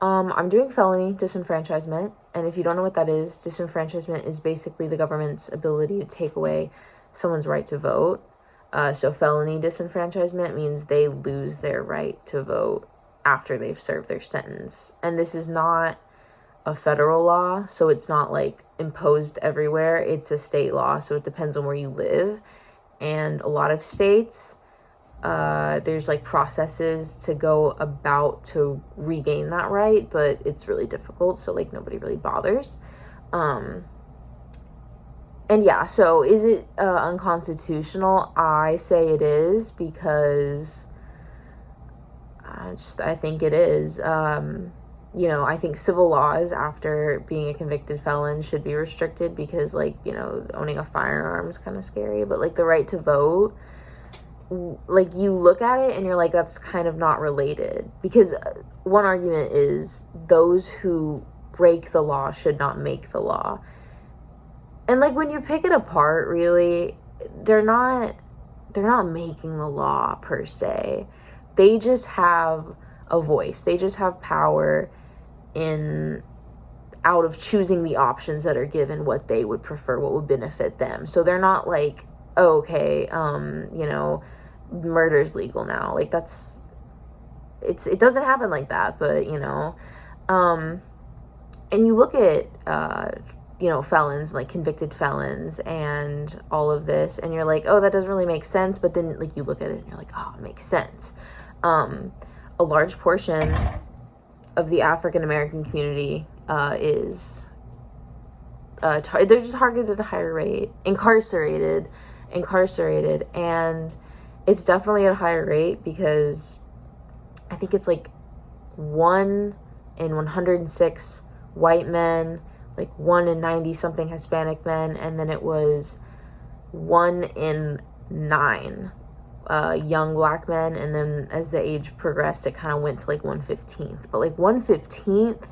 I'm doing felony disenfranchisement, and if you don't know what that is, disenfranchisement is basically the government's ability to take away someone's right to vote. So felony disenfranchisement means they lose their right to vote after they've served their sentence. And this is not a federal law, so it's not like imposed everywhere. It's a state law, so it depends on where you live. And a lot of states, there's like processes to go about to regain that right, but it's really difficult, so like nobody really bothers. And yeah, so is it unconstitutional? I say it is, because I think it is. I think civil laws after being a convicted felon should be restricted, because like, owning a firearm is kind of scary, but like the right to vote, like you look at it and you're like, that's kind of not related, because one argument is those who break the law should not make the law. And like when you pick it apart, really, they're not making the law per se. They just have a voice. They just have power out of choosing the options that are given, what they would prefer, what would benefit them. So they're not like, oh, okay, murder's legal now. Like it doesn't happen like that, but and you look at felons, like convicted felons and all of this, and you're like, oh, that doesn't really make sense. But then like you look at it and you're like, oh, it makes sense. A large portion of the African American community is they're just targeted at a higher rate, incarcerated, and it's definitely at a higher rate, because I think it's like 1 in 106 white men, like 1 in 90 something Hispanic men, and then it was 1 in 9 young black men, and then as the age progressed it kind of went to like 1/15th, but like 1/15th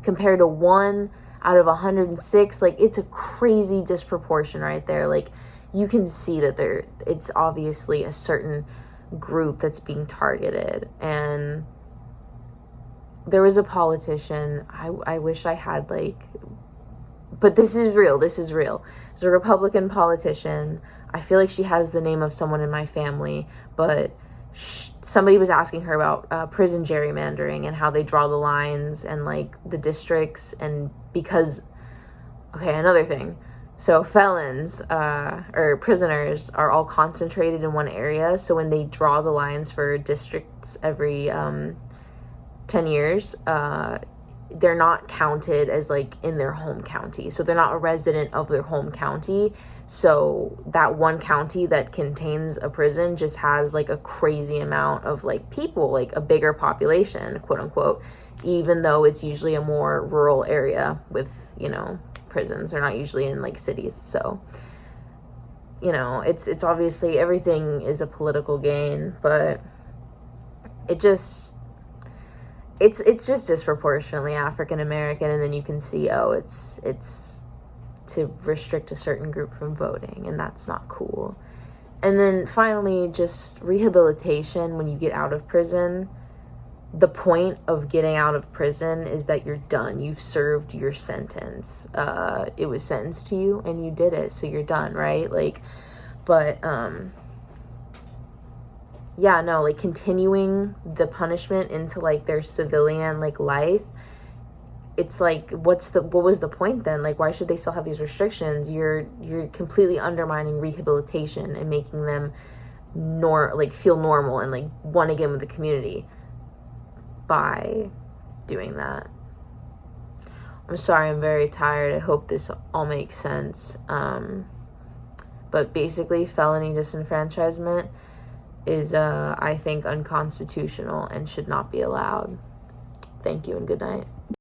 compared to 1 out of 106, like it's a crazy disproportion right there. Like you can see that it's obviously a certain group that's being targeted. And there was a politician, I wish I had like, but this is real. There's a Republican politician. I feel like she has the name of someone in my family, but somebody was asking her about prison gerrymandering and how they draw the lines and like the districts. And because, okay, another thing. So felons or prisoners are all concentrated in one area. So when they draw the lines for districts every 10 years, they're not counted as like in their home county. So they're not a resident of their home county. So that one county that contains a prison just has like a crazy amount of like people, like a bigger population, quote unquote, even though it's usually a more rural area with, prisons. They're not usually in like cities. So, it's obviously everything is a political gain, but it's just disproportionately African American. And then you can see, oh, it's to restrict a certain group from voting, and that's not cool. And then finally, just rehabilitation when you get out of prison. The point of getting out of prison is that you're done. You've served your sentence. It was sentenced to you and you did it, so you're done, right? Like, but yeah, no, like continuing the punishment into like their civilian like life, it's like, what was the point then? Like, why should they still have these restrictions? You're completely undermining rehabilitation and making them feel normal and like one again with the community by doing that. I'm sorry, I'm very tired. I hope this all makes sense. But basically, felony disenfranchisement is, I think, unconstitutional and should not be allowed. Thank you and good night.